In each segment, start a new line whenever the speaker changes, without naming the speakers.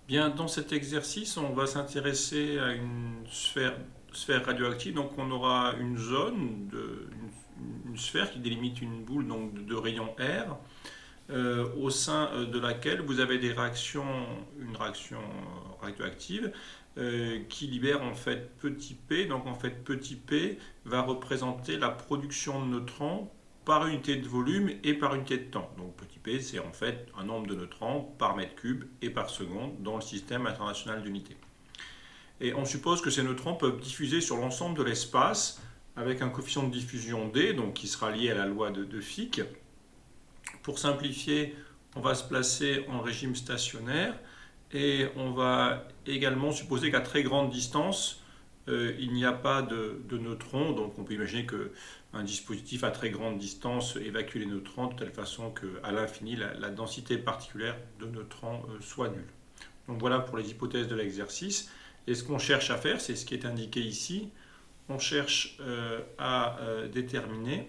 Bien, dans cet exercice, on va s'intéresser à une sphère radioactive. Donc, on aura une zone, une sphère qui délimite une boule donc, de rayons R, au sein de laquelle vous avez une réaction radioactive qui libère en fait petit p. Donc, en fait, petit p va représenter la production de neutrons par unité de volume et par unité de temps. Donc petit p, c'est en fait un nombre de neutrons par mètre cube et par seconde dans le système international d'unités. Et on suppose que ces neutrons peuvent diffuser sur l'ensemble de l'espace avec un coefficient de diffusion d, donc qui sera lié à la loi de Fick. Pour simplifier, on va se placer en régime stationnaire et on va également supposer qu'à très grande distance, il n'y a pas de neutrons. Donc on peut imaginer qu'un dispositif à très grande distance évacue les neutrons de telle façon qu'à l'infini, la densité particulière de neutrons soit nulle. Donc voilà pour les hypothèses de l'exercice. Et ce qu'on cherche à faire, c'est ce qui est indiqué ici. On cherche à déterminer.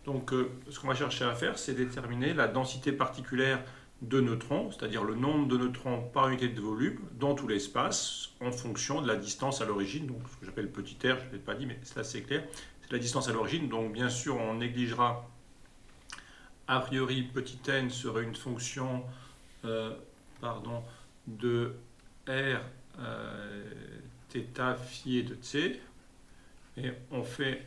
Donc ce qu'on va chercher à faire, c'est déterminer la densité particulière de neutrons, c'est-à-dire le nombre de neutrons par unité de volume dans tout l'espace en fonction de la distance à l'origine, donc ce que j'appelle petit r, je ne l'ai pas dit, mais là c'est clair, c'est la distance à l'origine. Donc bien sûr, on négligera a priori petit n serait une fonction de r θ phi de t, et on fait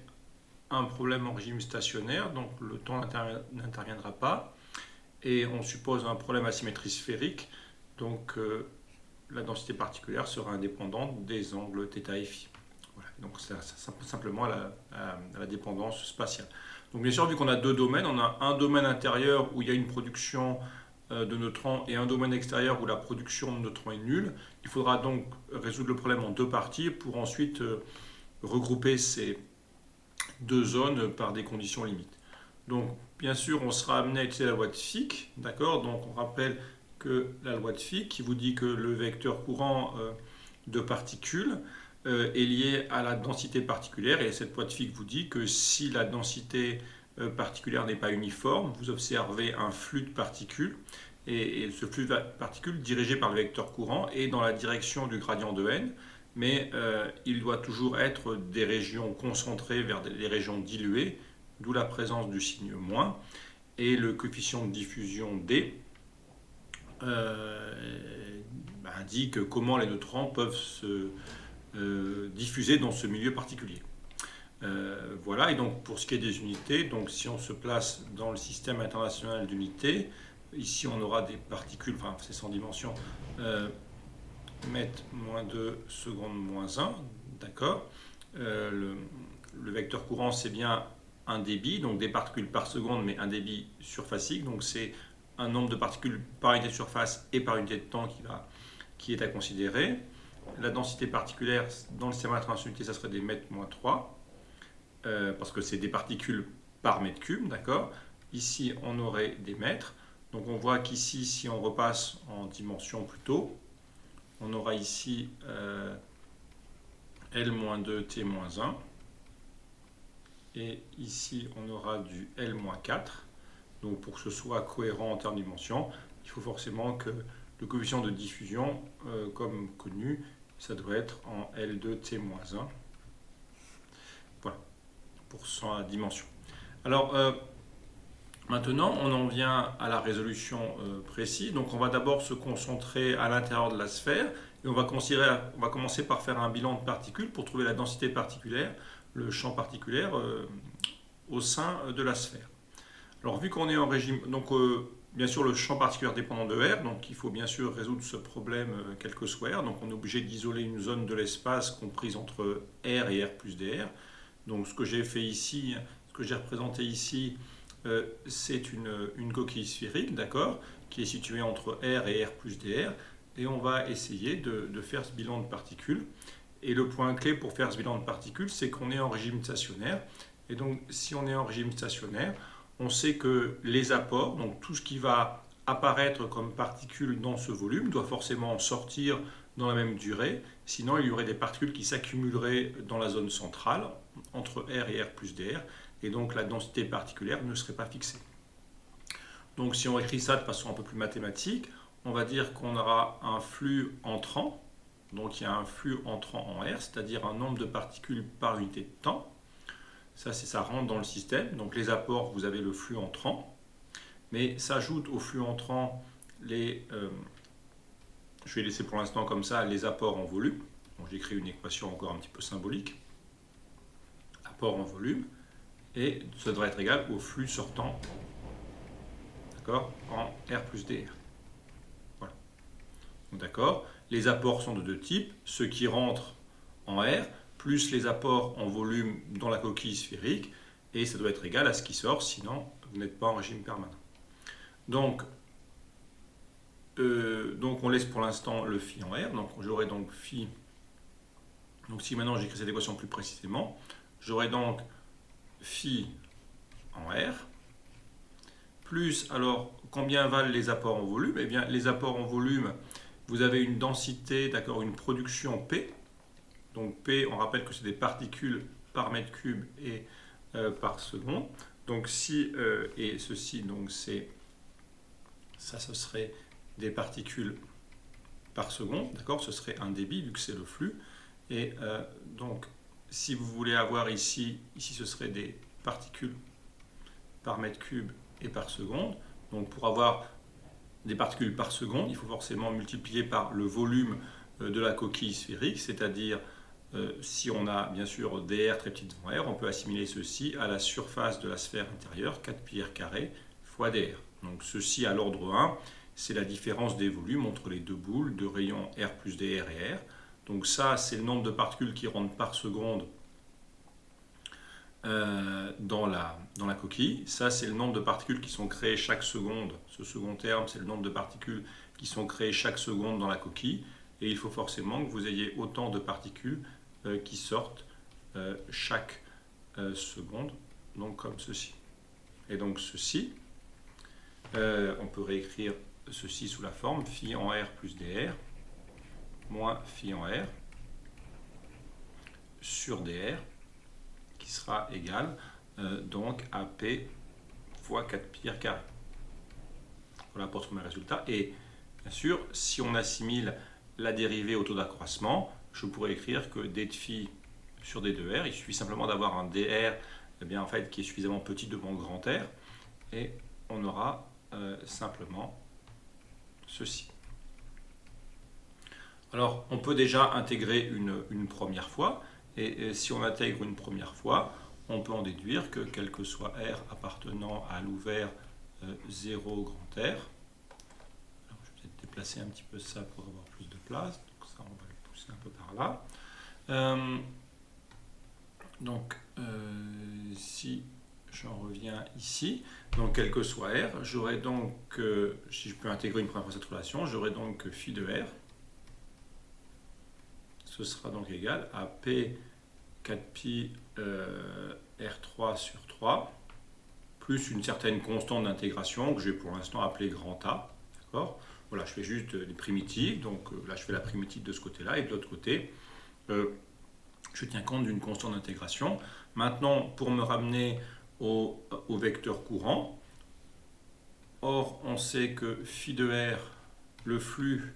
un problème en régime stationnaire, donc le temps n'interviendra pas. Et on suppose un problème asymétrie sphérique, donc la densité particulière sera indépendante des angles θ et phi. Voilà. Donc c'est simplement à la dépendance spatiale. Donc bien sûr, vu qu'on a deux domaines, on a un domaine intérieur où il y a une production de neutrons et un domaine extérieur où la production de neutrons est nulle. Il faudra donc résoudre le problème en deux parties pour ensuite regrouper ces deux zones par des conditions limites. Donc, bien sûr, on sera amené à utiliser la loi de Fick, d'accord. Donc, on rappelle que la loi de Fick qui vous dit que le vecteur courant de particules est lié à la densité particulière, et cette loi de Fick vous dit que si la densité particulière n'est pas uniforme, vous observez un flux de particules, et ce flux de particules dirigé par le vecteur courant est dans la direction du gradient de n, mais il doit toujours être des régions concentrées vers des régions diluées, d'où la présence du signe moins, et le coefficient de diffusion d indique comment les neutrons peuvent se diffuser dans ce milieu particulier. Voilà, et donc pour ce qui est des unités, donc si on se place dans le système international d'unités, ici on aura des particules, enfin c'est sans dimension, mètre moins 2 seconde moins 1, d'accord. Le vecteur courant, c'est bien un débit, donc des particules par seconde, mais un débit surfacique, donc c'est un nombre de particules par unité de surface et par unité de temps qui est à considérer. La densité particulière dans le système international d'unités, ça serait des mètres moins 3, parce que c'est des particules par mètre cube, d'accord. Ici, on aurait des mètres. Donc on voit qu'ici, si on repasse en dimension plutôt, on aura ici L-2T-1. Et ici, on aura du L-4. Donc pour que ce soit cohérent en termes de dimension, il faut forcément que le coefficient de diffusion, comme connu, ça doit être en L2T-1. Voilà, pour sa dimension. Alors, maintenant, on en vient à la résolution précise. Donc on va d'abord se concentrer à l'intérieur de la sphère, et on va commencer par faire un bilan de particules pour trouver la densité particulière, le champ particulier au sein de la sphère. Alors vu qu'on est en régime, donc bien sûr le champ particulier dépendant de R, donc il faut bien sûr résoudre ce problème quel que soit R, donc on est obligé d'isoler une zone de l'espace comprise entre R et R plus dr. Donc ce que j'ai fait ici, ce que j'ai représenté ici, c'est une coquille sphérique, d'accord, qui est située entre R et R plus dr, et on va essayer de faire ce bilan de particules. Et le point clé pour faire ce bilan de particules, c'est qu'on est en régime stationnaire. Et donc, si on est en régime stationnaire, on sait que les apports, donc tout ce qui va apparaître comme particules dans ce volume, doit forcément en sortir dans la même durée. Sinon, il y aurait des particules qui s'accumuleraient dans la zone centrale, entre R et R plus dr, et donc la densité particulière ne serait pas fixée. Donc, si on écrit ça de façon un peu plus mathématique, on va dire qu'on aura un flux entrant. Donc il y a un flux entrant en R, c'est-à-dire un nombre de particules par unité de temps. Ça rentre dans le système. Donc les apports, vous avez le flux entrant. Mais s'ajoute au flux entrant je vais laisser pour l'instant comme ça les apports en volume. Donc j'écris une équation encore un petit peu symbolique. Apport en volume. Et ça devrait être égal au flux sortant, d'accord, en R plus dr. Voilà. D'accord. Les apports sont de deux types. Ceux qui rentrent en R, plus les apports en volume dans la coquille sphérique. Et ça doit être égal à ce qui sort, sinon vous n'êtes pas en régime permanent. Donc on laisse pour l'instant le phi en R. Donc j'aurai donc phi. Donc si maintenant j'écris cette équation plus précisément, j'aurai donc phi en R, plus, alors, combien valent les apports en volume? Eh bien, les apports en volume, vous avez une densité, d'accord, une production P. Donc P, on rappelle que c'est des particules par mètre cube et par seconde. Donc si, et ceci, donc c'est, ça ce serait des particules par seconde, d'accord, ce serait un débit vu que c'est le flux. Et donc, si vous voulez avoir ici ce serait des particules par mètre cube et par seconde. Donc pour avoir des particules par seconde, il faut forcément multiplier par le volume de la coquille sphérique, c'est-à-dire si on a bien sûr dr très petit devant r, on peut assimiler ceci à la surface de la sphère intérieure, 4πr carré fois dr. Donc ceci à l'ordre 1, c'est la différence des volumes entre les deux boules de rayon r plus dr et r. Donc ça, c'est le nombre de particules qui rentrent par seconde dans la coquille. Ça, c'est le nombre de particules qui sont créées chaque seconde. Ce second terme, c'est le nombre de particules qui sont créées chaque seconde dans la coquille. Et il faut forcément que vous ayez autant de particules qui sortent chaque seconde, donc comme ceci. Et donc ceci, on peut réécrire ceci sous la forme phi en R plus dr moins phi en R sur dr, qui sera égal donc à P fois 4πr carré. Voilà pour trouver mes résultats. Et bien sûr, si on assimile la dérivée au taux d'accroissement, je pourrais écrire que d de phi sur d de r, il suffit simplement d'avoir un dr eh bien, en fait, qui est suffisamment petit devant grand R, et on aura simplement ceci. Alors, on peut déjà intégrer une première fois, et si on intègre une première fois, on peut en déduire que quel que soit R appartenant à l'ouvert 0 grand R, alors je vais peut-être déplacer un petit peu ça pour avoir plus de place, donc ça on va le pousser un peu par là. Si j'en reviens ici, donc quel que soit R, j'aurai donc, si je peux intégrer une première fois cette relation, j'aurai donc que phi de R, ce sera donc égal à P 4pi R3 sur 3, plus une certaine constante d'intégration que je vais pour l'instant appeler grand A. D'accord ? Voilà, je fais juste les primitives, donc là je fais la primitive de ce côté-là, et de l'autre côté, je tiens compte d'une constante d'intégration. Maintenant, pour me ramener au vecteur courant, or on sait que phi de R, le flux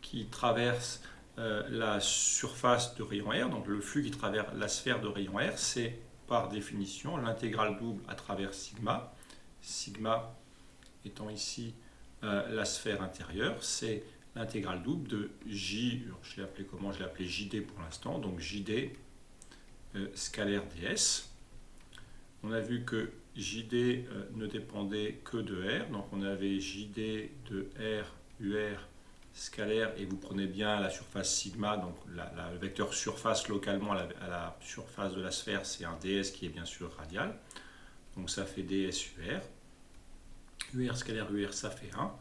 qui traverse la surface de rayon R, donc le flux qui traverse la sphère de rayon R, c'est par définition l'intégrale double à travers sigma. Sigma étant ici la sphère intérieure, c'est l'intégrale double de J, je l'ai appelé comment? Je l'ai appelé JD pour l'instant, donc JD scalaire ds. On a vu que JD ne dépendait que de R, donc on avait JD de R, UR scalaire, et vous prenez bien la surface sigma, donc le vecteur surface localement à la surface de la sphère, c'est un ds qui est bien sûr radial, donc ça fait ds UR. UR scalaire UR, ça fait 1.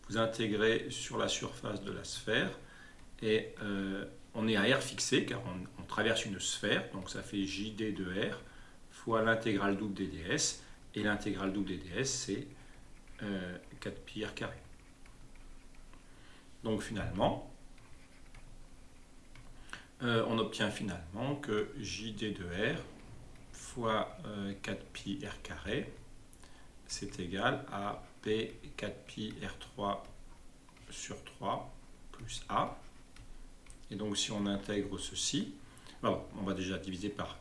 Vous intégrez sur la surface de la sphère, et on est à R fixé, car on traverse une sphère, donc ça fait JD de R fois l'intégrale double des ds, et l'intégrale double des ds, c'est 4pi r carré. Donc finalement, on obtient finalement que JD de R fois 4pi r carré, c'est égal à P 4pi R3 sur 3 plus A. Et donc si on intègre ceci, bon, on va déjà diviser par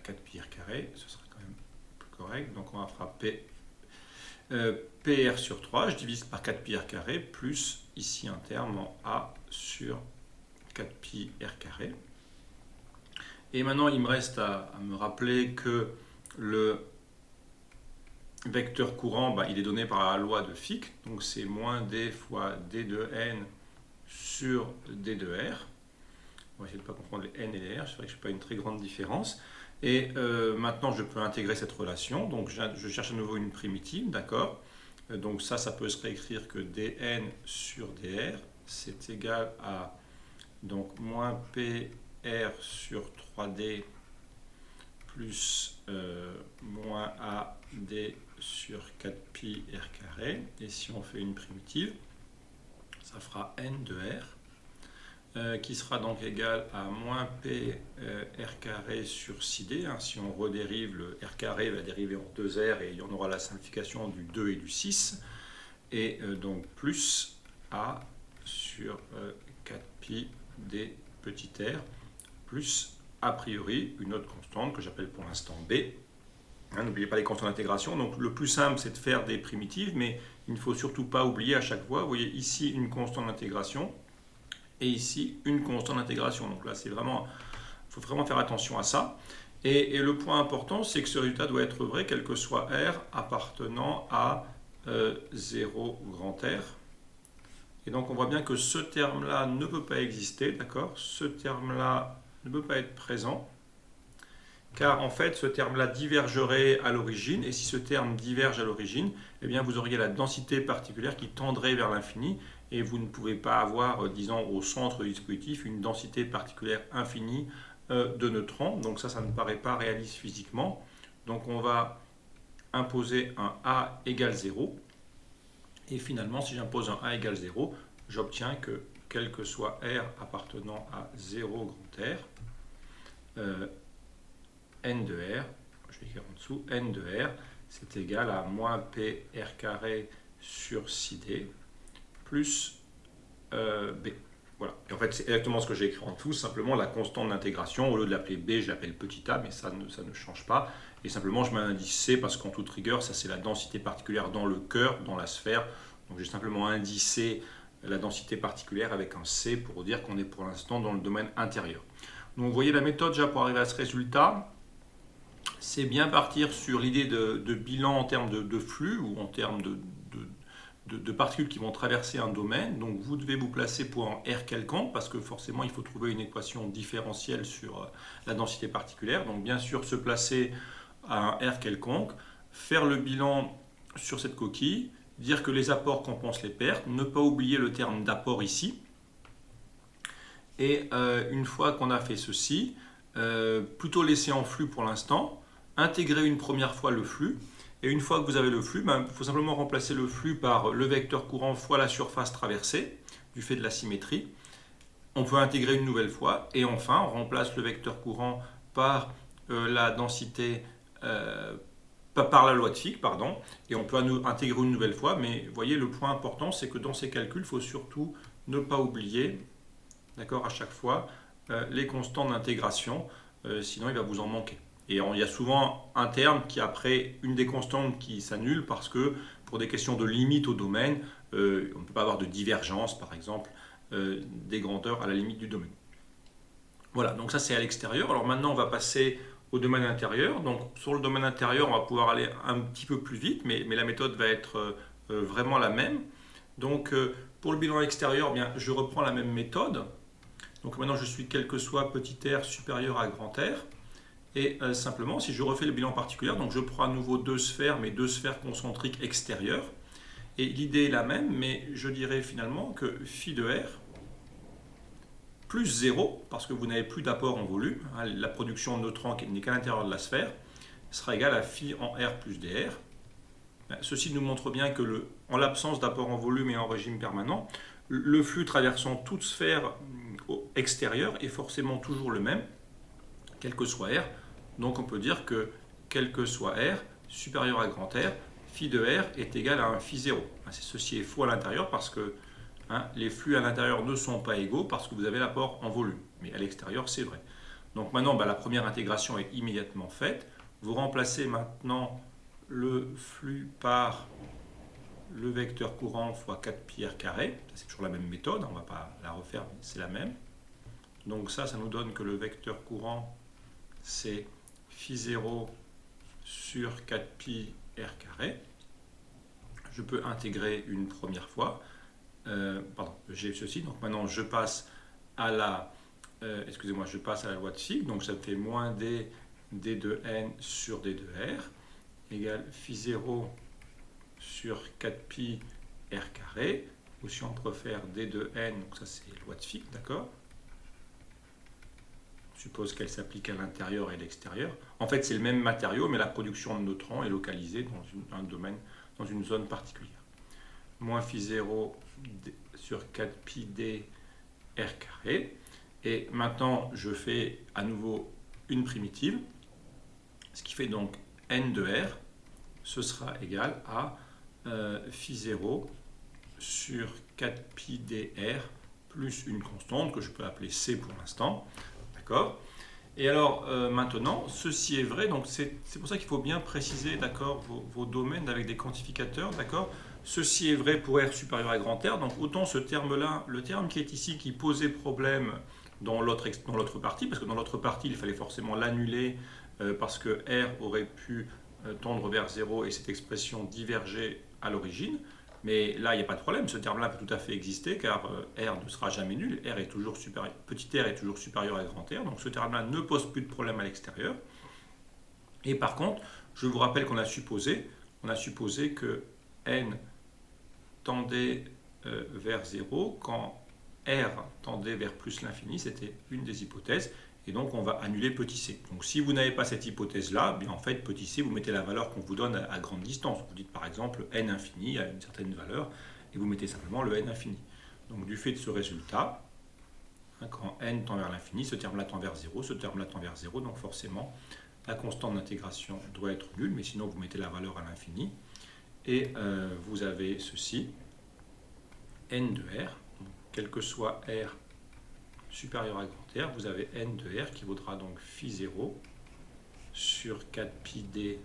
4πr carré, ce sera quand même plus correct. Donc on va faire PR sur 3, je divise par 4πr carré, plus ici un terme en A sur 4πr carré. Et maintenant il me reste à me rappeler que le vecteur courant, il est donné par la loi de Fick, donc c'est moins d fois d de n sur d de r. On va essayer de ne pas confondre les n et les r, c'est vrai que je n'ai pas une très grande différence. Et maintenant, je peux intégrer cette relation. Donc, je cherche à nouveau une primitive, d'accord. Donc, ça peut se réécrire que dn sur dr, c'est égal à donc, moins pr sur 3d plus moins ad sur 4πr carré. Et si on fait une primitive, ça fera n de r. Qui sera donc égal à moins p r carré sur 6d. Hein. Si on redérive, le r carré va dériver en 2r et on aura la simplification du 2 et du 6. Et donc plus a sur 4pi d petit r, plus a priori une autre constante que j'appelle pour l'instant b. Hein, n'oubliez pas les constantes d'intégration. Donc le plus simple, c'est de faire des primitives, mais il ne faut surtout pas oublier à chaque fois. Vous voyez ici une constante d'intégration. Et ici, une constante d'intégration. Donc là, il faut vraiment faire attention à ça. Et le point important, c'est que ce résultat doit être vrai, quel que soit R appartenant à 0 grand R. Et donc, on voit bien que ce terme-là ne peut pas exister, d'accord? Ce terme-là ne peut pas être présent, car en fait, ce terme-là divergerait à l'origine. Et si ce terme diverge à l'origine, eh bien, vous auriez la densité particulière qui tendrait vers l'infini. Et vous ne pouvez pas avoir, disons, au centre du dispositif, une densité particulière infinie de neutrons. Donc ça ne paraît pas réaliste physiquement. Donc on va imposer un A égale 0. Et finalement, si j'impose un A égale 0, j'obtiens que, quel que soit R appartenant à 0 grand R, n de R, je vais écrire en dessous, n de R, c'est égal à moins PR carré sur 6D, plus B. Voilà. Et en fait, c'est exactement ce que j'ai écrit en dessous, simplement la constante d'intégration. Au lieu de l'appeler B, je l'appelle petit a, mais ça ne change pas. Et simplement, je mets un indice C parce qu'en toute rigueur, ça c'est la densité particulière dans le cœur, dans la sphère. Donc j'ai simplement indicé la densité particulière avec un C pour dire qu'on est pour l'instant dans le domaine intérieur. Donc vous voyez la méthode déjà pour arriver à ce résultat. C'est bien partir sur l'idée de bilan en termes de flux ou en termes de particules qui vont traverser un domaine. Donc vous devez vous placer pour un R quelconque parce que forcément il faut trouver une équation différentielle sur la densité particulière. Donc bien sûr se placer à un R quelconque, faire le bilan sur cette coquille, dire que les apports compensent les pertes, ne pas oublier le terme d'apport ici. Et une fois qu'on a fait ceci, plutôt laisser en flux pour l'instant, intégrer une première fois le flux. Et une fois que vous avez le flux, il faut simplement remplacer le flux par le vecteur courant fois la surface traversée, du fait de la symétrie. On peut intégrer une nouvelle fois. Et enfin, on remplace le vecteur courant par la densité, par la loi de Fick, pardon. Et on peut intégrer une nouvelle fois. Mais vous voyez, le point important, c'est que dans ces calculs, il faut surtout ne pas oublier, d'accord, à chaque fois, les constantes d'intégration. Sinon, il va vous en manquer. Et il y a souvent un terme qui, après, une des constantes qui s'annule parce que pour des questions de limite au domaine, on ne peut pas avoir de divergence, par exemple, des grandeurs à la limite du domaine. Voilà, donc ça c'est à l'extérieur. Alors maintenant, on va passer au domaine intérieur. Donc sur le domaine intérieur, on va pouvoir aller un petit peu plus vite, mais la méthode va être vraiment la même. Donc pour le bilan extérieur, bien, je reprends la même méthode. Donc maintenant, je suis quel que soit petit r supérieur à grand R. Et simplement, si je refais le bilan particulier, donc je prends à nouveau deux sphères, mais deux sphères concentriques extérieures. Et l'idée est la même, mais je dirais finalement que phi de R plus 0, parce que vous n'avez plus d'apport en volume, hein, la production de neutrons qui n'est qu'à l'intérieur de la sphère, sera égal à phi en R plus dr. Ceci nous montre bien que, en l'absence d'apport en volume et en régime permanent, le flux traversant toute sphère extérieure est forcément toujours le même, quel que soit R. Donc on peut dire que, quel que soit R, supérieur à grand R, phi de R est égal à un phi 0. Ceci est faux à l'intérieur parce que hein, les flux à l'intérieur ne sont pas égaux parce que vous avez l'apport en volume. Mais à l'extérieur, c'est vrai. Donc maintenant, la première intégration est immédiatement faite. Vous remplacez maintenant le flux par le vecteur courant fois 4pi r carré. C'est toujours la même méthode, on ne va pas la refaire, mais c'est la même. Donc ça nous donne que le vecteur courant, c'est phi0 sur 4pi r carré. Je peux intégrer une première fois. J'ai ceci. Donc maintenant, je passe à la je passe à la loi de Fick. Donc ça me fait moins d de n sur d de r égale phi0 sur 4pi r carré. Ou si on préfère d de n, donc ça c'est loi de Fick, d'accord? Je suppose qu'elle s'applique à l'intérieur et à l'extérieur. En fait, c'est le même matériau, mais la production de neutrons est localisée dans un domaine, dans une zone particulière. Moins phi0 sur 4pi d r carré. Et maintenant, je fais à nouveau une primitive, ce qui fait donc n de r, ce sera égal à phi0 sur 4pi dr plus une constante que je peux appeler c pour l'instant. D'accord? Et alors maintenant, ceci est vrai, donc c'est pour ça qu'il faut bien préciser, d'accord, vos domaines avec des quantificateurs, d'accord? Ceci est vrai pour R supérieur à grand R, donc autant ce terme-là, le terme qui est ici, qui posait problème dans l'autre partie, parce que dans l'autre partie, il fallait forcément l'annuler, parce que R aurait pu tendre vers 0 et cette expression diverger à l'origine. Mais là, il n'y a pas de problème, ce terme-là peut tout à fait exister, car R ne sera jamais nul, R est toujours supérieur, petit r est toujours supérieur à grand R, donc ce terme-là ne pose plus de problème à l'extérieur. Et par contre, je vous rappelle qu'on a supposé que n tendait vers 0 quand R tendait vers plus l'infini, c'était une des hypothèses, et donc on va annuler petit c. Donc si vous n'avez pas cette hypothèse-là, en fait petit c, vous mettez la valeur qu'on vous donne à grande distance. Vous dites par exemple n infini à une certaine valeur, et vous mettez simplement le n infini. Donc du fait de ce résultat, quand n tend vers l'infini, ce terme-là tend vers 0, ce terme-là tend vers 0, donc forcément la constante d'intégration doit être nulle, mais sinon vous mettez la valeur à l'infini, et vous avez ceci, n de r, donc, quel que soit r supérieur à grand R, vous avez n de r qui vaudra donc phi0 sur 4pi d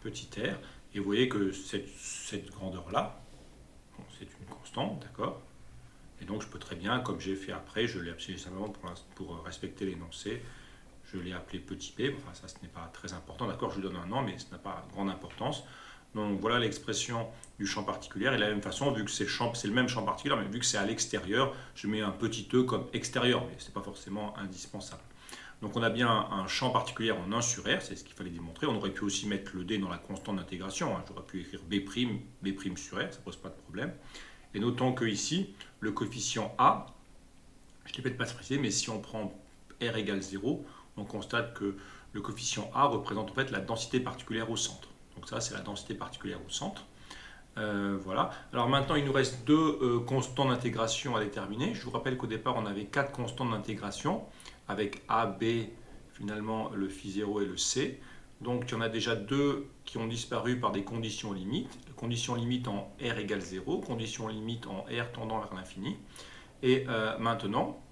petit r. Et vous voyez que cette grandeur-là, bon, c'est une constante, d'accord? Et donc je peux très bien, comme j'ai fait après, je l'ai appelé simplement pour respecter l'énoncé, je l'ai appelé petit b. Enfin, ça, ce n'est pas très important, d'accord? Je lui donne un nom, mais ce n'a pas grande importance. Donc voilà l'expression du champ particulier. Et de la même façon, vu que c'est le même champ particulier, mais vu que c'est à l'extérieur, je mets un petit e comme extérieur, mais ce n'est pas forcément indispensable. Donc on a bien un champ particulier en 1 sur R, c'est ce qu'il fallait démontrer. On aurait pu aussi mettre le d dans la constante d'intégration. Hein. J'aurais pu écrire b' sur R, ça ne pose pas de problème. Et notons que ici, le coefficient A, je ne l'ai peut-être pas précisé, mais si on prend R égale 0, on constate que le coefficient A représente en fait la densité particulière au centre. Donc ça, c'est la densité particulière au centre. Voilà. Alors maintenant, il nous reste deux constants d'intégration à déterminer. Je vous rappelle qu'au départ, on avait 4 constantes d'intégration avec A, B, finalement le phi0 et le C. Donc il y en a déjà 2 qui ont disparu par des conditions limites. Condition limite en R égale 0, condition limite en R tendant vers l'infini. Et maintenant,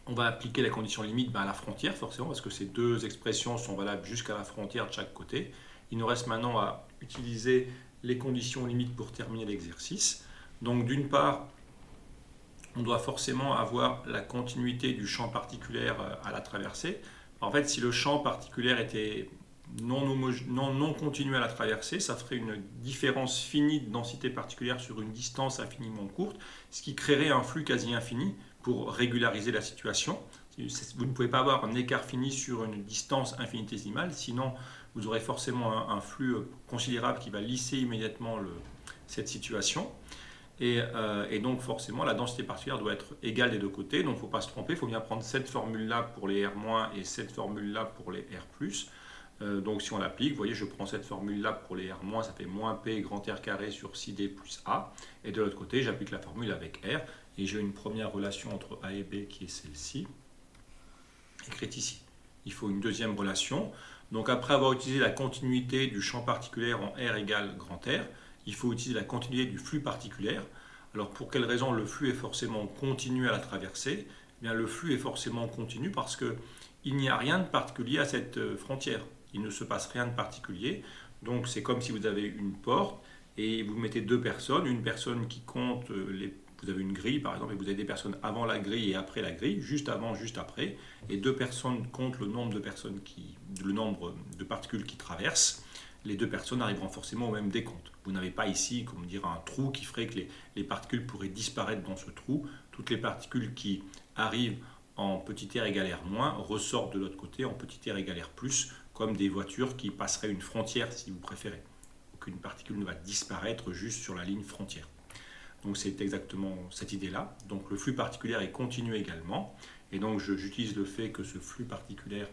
on va appliquer la condition limite à la frontière, forcément, parce que ces deux expressions sont valables jusqu'à la frontière de chaque côté. Il nous reste maintenant à utiliser les conditions limites pour terminer l'exercice. Donc d'une part, on doit forcément avoir la continuité du champ particulier à la traversée. En fait, si le champ particulier était non continu à la traversée, ça ferait une différence finie de densité particulière sur une distance infiniment courte, ce qui créerait un flux quasi infini pour régulariser la situation. Vous ne pouvez pas avoir un écart fini sur une distance infinitésimale, sinon vous aurez forcément un flux considérable qui va lisser immédiatement cette situation. Et donc forcément la densité particulière doit être égale des deux côtés, donc il ne faut pas se tromper, il faut bien prendre cette formule-là pour les R- et cette formule-là pour les R+. Donc si on l'applique, vous voyez, je prends cette formule-là pour les R-, ça fait moins P grand R carré sur 6D plus A, et de l'autre côté, j'applique la formule avec R, et j'ai une première relation entre A et B qui est celle-ci, écrite ici. Il faut une deuxième relation. Donc après avoir utilisé la continuité du champ particulier en R égale grand R, il faut utiliser la continuité du flux particulier. Alors pour quelle raison le flux est forcément continu à la traversée? Eh bien, le flux est forcément continu parce qu'il n'y a rien de particulier à cette frontière. Il ne se passe rien de particulier. Donc c'est comme si vous avez une porte et vous mettez deux personnes, une personne qui compte vous avez une grille par exemple, et vous avez des personnes avant la grille et après la grille, juste avant, juste après, et deux personnes comptent le nombre de personnes le nombre de particules qui traversent. Les deux personnes arriveront forcément au même décompte. Vous n'avez pas ici, comme dire, un trou qui ferait que les particules pourraient disparaître dans ce trou. Toutes les particules qui arrivent en petit r égale r moins ressortent de l'autre côté en petit r égale r plus, comme des voitures qui passeraient une frontière si vous préférez. Aucune particule ne va disparaître juste sur la ligne frontière. Donc c'est exactement cette idée-là. Donc le flux particulaire est continu également. Et donc j'utilise le fait que ce flux particulaire,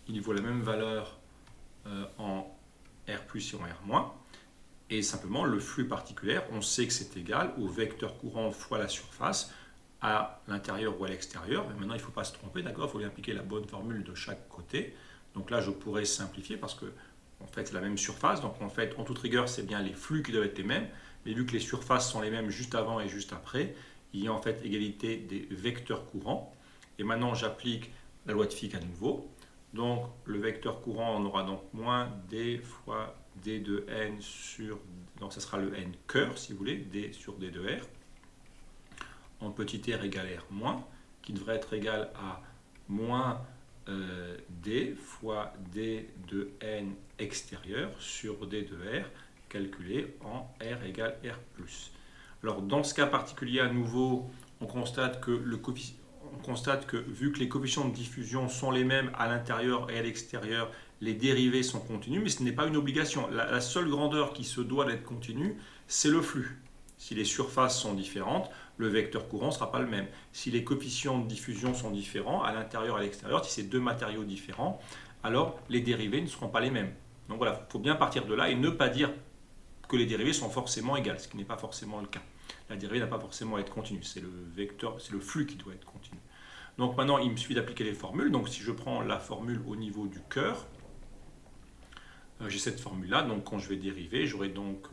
il vaut la même valeur en R plus et en R moins. Et simplement le flux particulaire, on sait que c'est égal au vecteur courant fois la surface à l'intérieur ou à l'extérieur. Mais maintenant il ne faut pas se tromper, d'accord? Il faut bien appliquer la bonne formule de chaque côté. Donc là je pourrais simplifier parce que en fait c'est la même surface. Donc en fait en toute rigueur c'est bien les flux qui doivent être les mêmes. Mais vu que les surfaces sont les mêmes juste avant et juste après, il y a en fait égalité des vecteurs courants. Et maintenant, j'applique la loi de Fick à nouveau. Donc, le vecteur courant, on aura donc moins d fois d de n sur... Donc, ça sera le n cœur, si vous voulez, d sur d de r, en petit r égale r moins, qui devrait être égal à moins d fois d de n extérieur sur d de r, calculé en R égale R plus. Alors dans ce cas particulier à nouveau, on constate que vu que les coefficients de diffusion sont les mêmes à l'intérieur et à l'extérieur, les dérivées sont continues, mais ce n'est pas une obligation. La seule grandeur qui se doit d'être continue, c'est le flux. Si les surfaces sont différentes, le vecteur courant ne sera pas le même. Si les coefficients de diffusion sont différents à l'intérieur et à l'extérieur, si c'est deux matériaux différents, alors les dérivées ne seront pas les mêmes. Donc voilà, il faut bien partir de là et ne pas dire que les dérivées sont forcément égales, ce qui n'est pas forcément le cas. La dérivée n'a pas forcément à être continue, c'est le vecteur, c'est le flux qui doit être continu. Donc maintenant, il me suffit d'appliquer les formules. Donc si je prends la formule au niveau du cœur, j'ai cette formule-là. Donc quand je vais dériver, j'aurai donc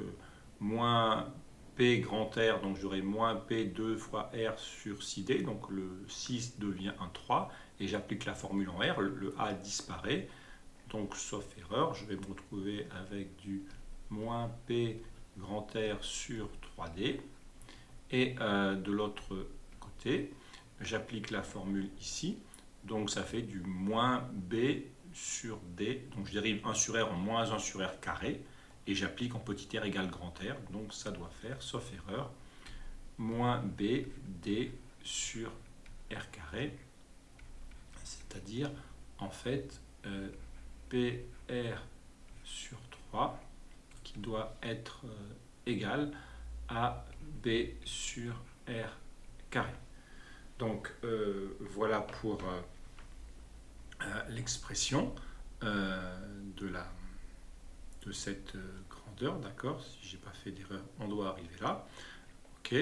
moins P grand R, donc j'aurai moins P 2 fois R sur 6D, donc le 6 devient un 3, et j'applique la formule en R, le A disparaît. Donc sauf erreur, je vais me retrouver avec du moins P grand R sur 3D. Et de l'autre côté, j'applique la formule ici. Donc ça fait du moins B sur D. Donc je dérive 1 sur R en moins 1 sur R carré. Et j'applique en petit r égale grand R. Donc ça doit faire, sauf erreur, moins B D sur R carré. C'est-à-dire, en fait, PR sur 3 qui doit être égal à B sur R carré. Donc voilà pour l'expression de cette grandeur, d'accord? Si j'ai pas fait d'erreur, on doit arriver là. Ok.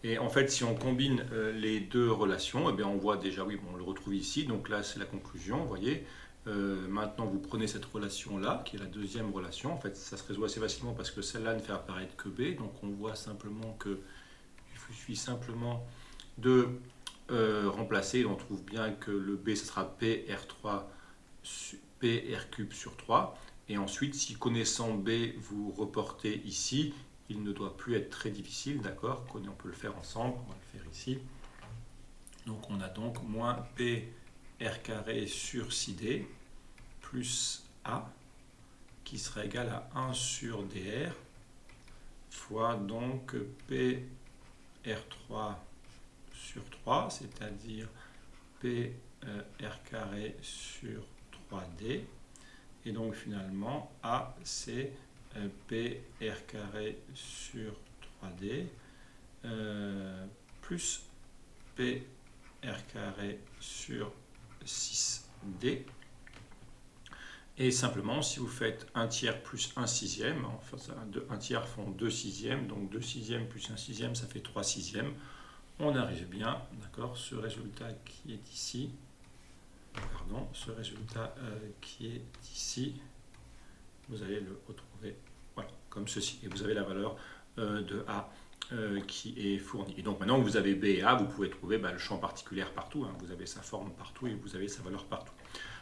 Et en fait, si on combine les deux relations, eh bien, on voit déjà, oui, bon, on le retrouve ici. Donc là, c'est la conclusion, vous voyez. Maintenant, vous prenez cette relation-là, qui est la deuxième relation. En fait, ça se résout assez facilement parce que celle-là ne fait apparaître que B. Donc, on voit simplement que il suffit simplement de remplacer. On trouve bien que le B, ce sera PR3, PR³ sur 3. Et ensuite, si connaissant B, vous reportez ici, il ne doit plus être très difficile, d'accord? On peut le faire ensemble, on va le faire ici. Donc, on a donc moins P R carré sur 6D plus A qui sera égal à 1 sur DR fois donc P R3 sur 3, c'est-à-dire P R carré sur 3D. Et donc finalement, A c'est P R carré sur 3D plus P R carré sur 6D. Et simplement, si vous faites 1 tiers plus 1 sixième, enfin, 1 tiers font 2 sixièmes, donc 2 sixièmes plus 1 sixième, ça fait 3 sixièmes. On arrive bien, d'accord? Ce résultat qui est ici, pardon, ce résultat qui est ici, vous allez le retrouver, voilà, comme ceci. Et vous avez la valeur de A qui est fourni. Et donc maintenant que vous avez B et A, vous pouvez trouver le champ particulier partout, hein. Vous avez sa forme partout et vous avez sa valeur partout.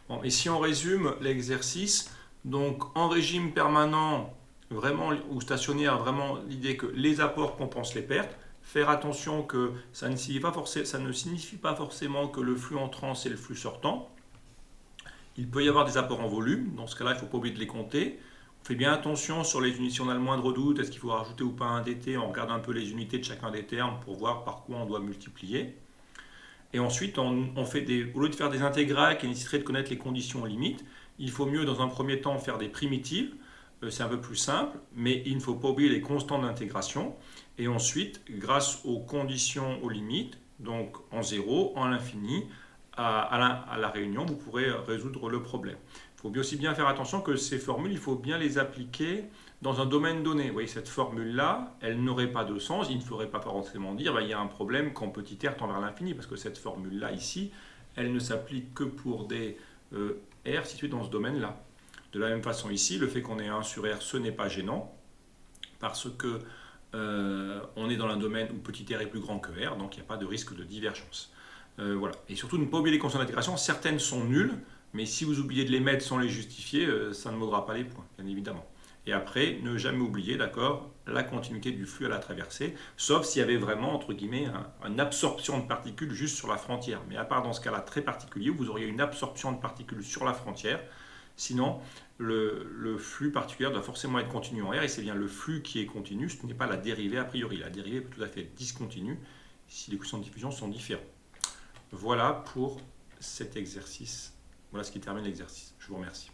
Bon, et si on résume l'exercice, donc en régime permanent vraiment, ou stationnaire, vraiment l'idée que les apports compensent les pertes, faire attention que ça ne signifie pas forcément que le flux entrant c'est le flux sortant. Il peut y avoir des apports en volume, dans ce cas-là il ne faut pas oublier de les compter. On fait bien attention sur les unités, si on a le moindre doute, est-ce qu'il faut rajouter ou pas un dt, on regarde un peu les unités de chacun des termes pour voir par quoi on doit multiplier. Et ensuite, on fait au lieu de faire des intégrales qui nécessiteraient de connaître les conditions limites, il faut mieux dans un premier temps faire des primitives, c'est un peu plus simple, mais il ne faut pas oublier les constantes d'intégration. Et ensuite, grâce aux conditions aux limites, donc en 0, en l'infini, à la réunion, vous pourrez résoudre le problème. Il faut aussi bien faire attention que ces formules, il faut bien les appliquer dans un domaine donné. Vous voyez, cette formule-là, elle n'aurait pas de sens. Il ne faudrait pas forcément dire il y a un problème quand petit r tend vers l'infini, parce que cette formule-là, ici, elle ne s'applique que pour des r situés dans ce domaine-là. De la même façon ici, le fait qu'on ait 1 sur r, ce n'est pas gênant, parce que on est dans un domaine où petit r est plus grand que r, donc il n'y a pas de risque de divergence. Voilà. Et surtout, ne pas oublier les constantes d'intégration. Certaines sont nulles, mais si vous oubliez de les mettre sans les justifier, ça ne vaudra pas les points, bien évidemment. Et après, ne jamais oublier, d'accord, la continuité du flux à la traversée, sauf s'il y avait vraiment, entre guillemets, une absorption de particules juste sur la frontière. Mais à part dans ce cas-là très particulier, où vous auriez une absorption de particules sur la frontière, sinon, le flux particulier doit forcément être continu en R, et c'est bien le flux qui est continu, ce n'est pas la dérivée a priori. La dérivée peut tout à fait être discontinue si les coefficients de diffusion sont différents. Voilà pour cet exercice. Voilà ce qui termine l'exercice. Je vous remercie.